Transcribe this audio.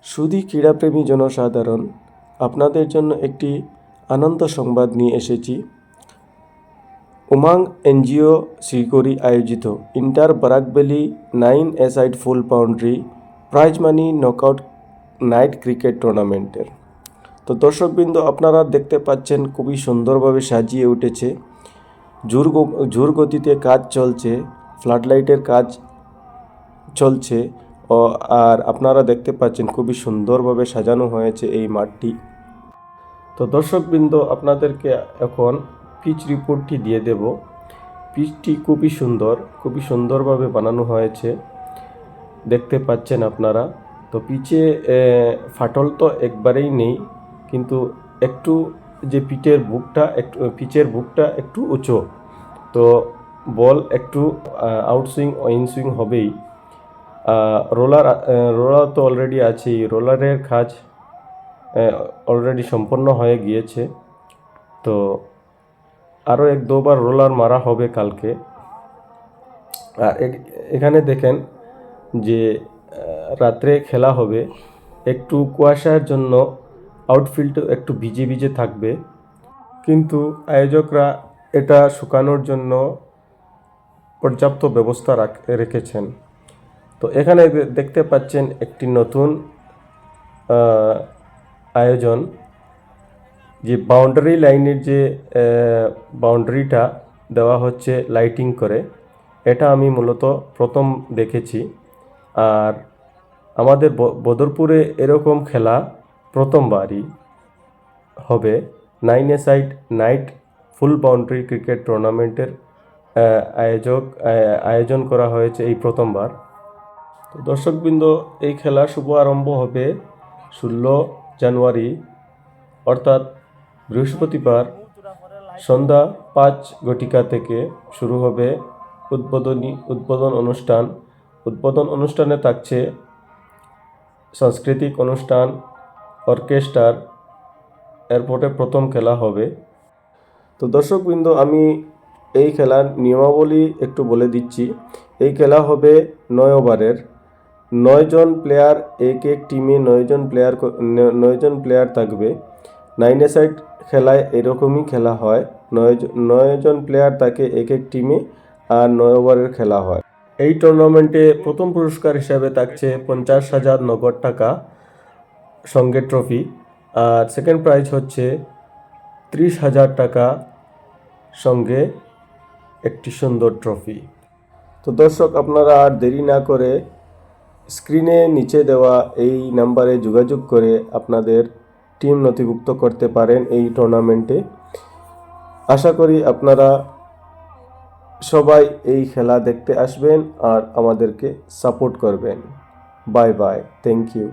শুধু ক্রীড়াপ্রেমী জনসাধারণ, আপনাদের জন্য একটি আনন্দ সংবাদ নিয়ে এসেছি। উমাং এনজিও শিলকড়ি আয়োজিত inter Barak Valley 9 a side full boundary prize money knockout night cricket টুর্নামেন্টের। তো দর্শকবৃন্দ, আপনারা দেখতে পাচ্ছেন খুবই সুন্দরভাবে সাজিয়ে উঠেছে। জোর গতিতে কাজ চলছে, ফ্লাডলাইটের কাজ চলছে আর আপনারা দেখতে পাচ্ছেন খুবই সুন্দরভাবে সাজানো হয়েছে এই মাঠটি। তো দর্শকবৃন্দ, আপনাদেরকে এখন পিচ রিপোর্টটি দিয়ে দেব। পিচটি খুবই সুন্দরভাবে বানানো হয়েছে, দেখতে পাচ্ছেন আপনারা। তো পিচে ফাটল তো একবারেই নেই, কিন্তু একটু যে পিচের বুকটা একটু উঁচু, তো বল একটু আউটসুইং ইনসুইং হবেই। রোলার তো অলরেডি আছেই, রোলারের কাজ অলরেডি সম্পন্ন হয়ে গিয়েছে। তো আরও 1-2 বার রোলার মারা হবে কালকে। আর এখানে দেখেন যে রাত্রে খেলা হবে, একটু কুয়াশার জন্য আউটফিল্ড একটু ভিজে থাকবে, কিন্তু আয়োজকরা এটা শুকানোর জন্য পর্যাপ্ত ব্যবস্থা রেখেছেন। তো এখানে দেখতে পাচ্ছেন একটি নতুন আয়োজন, যে বাউন্ডারি লাইনের যে বাউন্ডারিটা দেওয়া হচ্ছে লাইটিং করে, এটা আমি মূলত প্রথম দেখেছি। আর আমাদের বদরপুরে এরকম খেলা প্রথমবারই হবে। 9 এ-সাইড নাইট ফুল বাউন্ডারি ক্রিকেট টুর্নামেন্টের আয়োজন করা হয়েছে এই প্রথমবার। তো দর্শকবৃন্দ, এই খেলা শুভ আরম্ভ হবে 16 জানুয়ারি, অর্থাৎ বৃহস্পতিবার সন্ধ্যা 5 ঘটিকা থেকে শুরু হবে উদ্বোধন অনুষ্ঠান। উদ্বোধন অনুষ্ঠানে থাকছে সাংস্কৃতিক অনুষ্ঠান, অর্কেস্ট্রার, এরপরে প্রথম খেলা হবে। তো দর্শকবৃন্দ, আমি এই খেলার নিয়মাবলী একটু বলে দিচ্ছি। এই খেলা হবে 9 ওভারের, 9 জন প্লেয়ার, এক টিমে 9 জন প্লেয়ার থাকবে। 9 এ-সাইড খেলায় এরকমই খেলা হয়, 9 জন প্লেয়ার থাকে এক টিমে, আর 9 ওভারের খেলা হয়। এই টুর্নামেন্টে প্রথম পুরস্কার হিসাবে থাকছে 50,000 নগদ টাকা, সঙ্গে ট্রফি। আর সেকেন্ড প্রাইজ হচ্ছে 30,000 টাকা, সঙ্গে একটি সুন্দর ট্রফি। তো দর্শক, আপনারা আর দেরি না করে স্ক্রিনে নিচে দেওয়া এই নাম্বারে যোগাযোগ করে আপনাদের টিম নথিভুক্ত করতে পারেন এই টুর্নামেন্টে। আশা করি আপনারা সবাই এই খেলা দেখতে আসবেন আর আমাদেরকে সাপোর্ট করবেন। Bye bye, thank you.